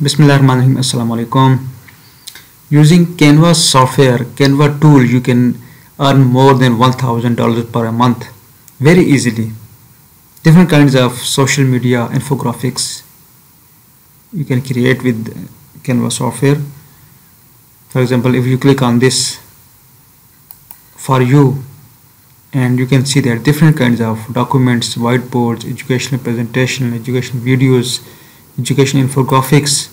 Bismillahirrahmanirrahim. Assalamu alaikum. Using Canva software, Canva tool, you can earn more than $1,000 per month very easily. Different kinds of social media infographics you can create with Canva software. For example, if you click on this for you, and you can see there are different kinds of documents, whiteboards, educational presentation, educational videos, educational infographics,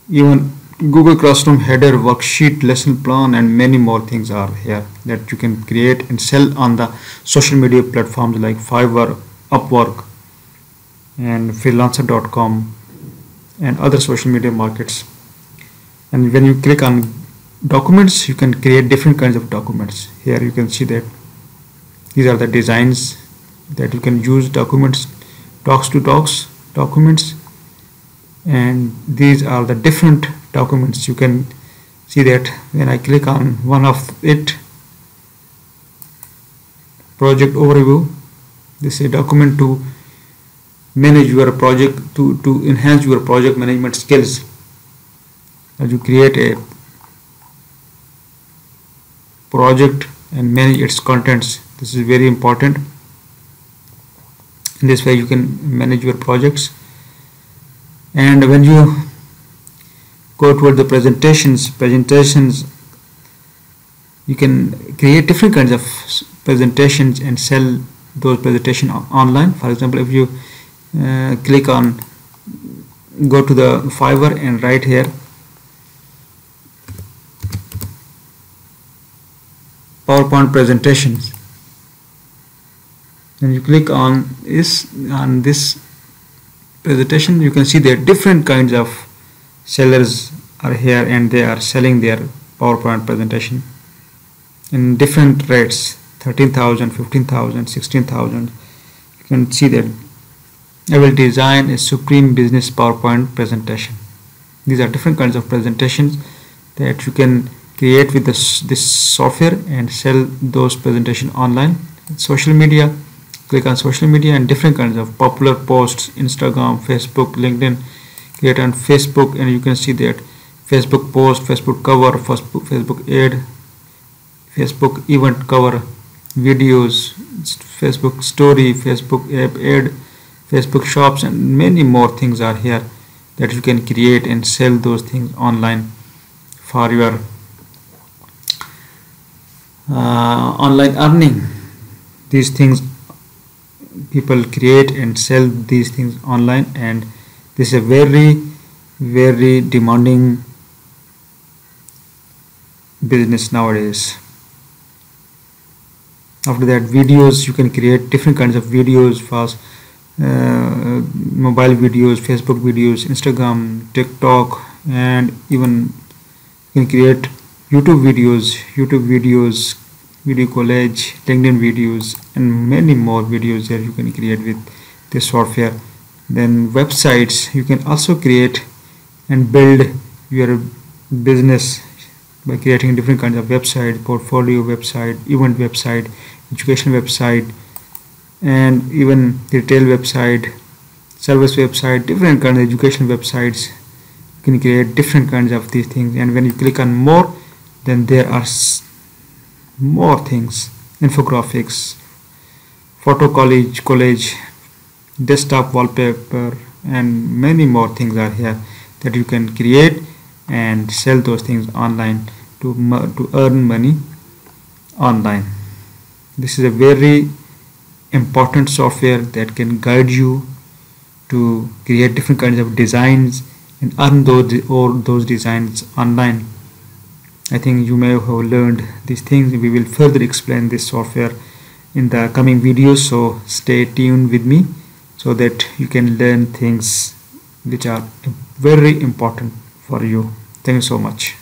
even Google Classroom header, worksheet, lesson plan, and many more things are here that you can create and sell on the social media platforms like Fiverr, Upwork, and freelancer.com and other social media markets. And when you click on documents, you can create different kinds of documents. Here you can see that these are the designs that you can use. Documents, docs to docs documents, and these are the different documents. You can see that when I click on one of it, project overview, this is a document to manage your project, to enhance your project management skills. As you create a project and manage its contents, this is very important. In this way you can manage your projects. And when you go toward the presentations, you can create different kinds of presentations and sell those presentations online. For example, if you click on, go to the Fiverr and write here PowerPoint presentations, and you click on this presentation, you can see that different kinds of sellers are here and they are selling their PowerPoint presentation in different rates, 13,000, 15,000, 16,000. You can see that I will design a supreme business PowerPoint presentation. These are different kinds of presentations that you can create with this software and sell those presentations online. Social media, click on social media and different kinds of popular posts, Instagram, Facebook, LinkedIn, create on Facebook, and you can see that Facebook post, Facebook cover, Facebook ad, Facebook event cover, videos, Facebook story, Facebook app ad, Facebook shops, and many more things are here that you can create and sell those things online for your online earning. These things people create and sell these things online, and this is a very demanding business nowadays. After that, videos, you can create different kinds of videos, fast mobile videos, Facebook videos, Instagram, TikTok, and even you can create YouTube videos, video collage, LinkedIn videos, and many more videos that you can create with this software. Then websites, you can also create and build your business by creating different kinds of website, portfolio website, event website, education website, and even retail website, service website, different kinds of education websites. You can create different kinds of these things, and when you click on more, then there are more things, infographics, photo collage, desktop wallpaper, and many more things are here that you can create and sell those things online to earn money online. This is a very important software that can guide you to create different kinds of designs and earn those designs online. I think you may have learned these things. We will further explain this software in the coming videos, so stay tuned with me so that you can learn things which are very important for you. Thank you so much.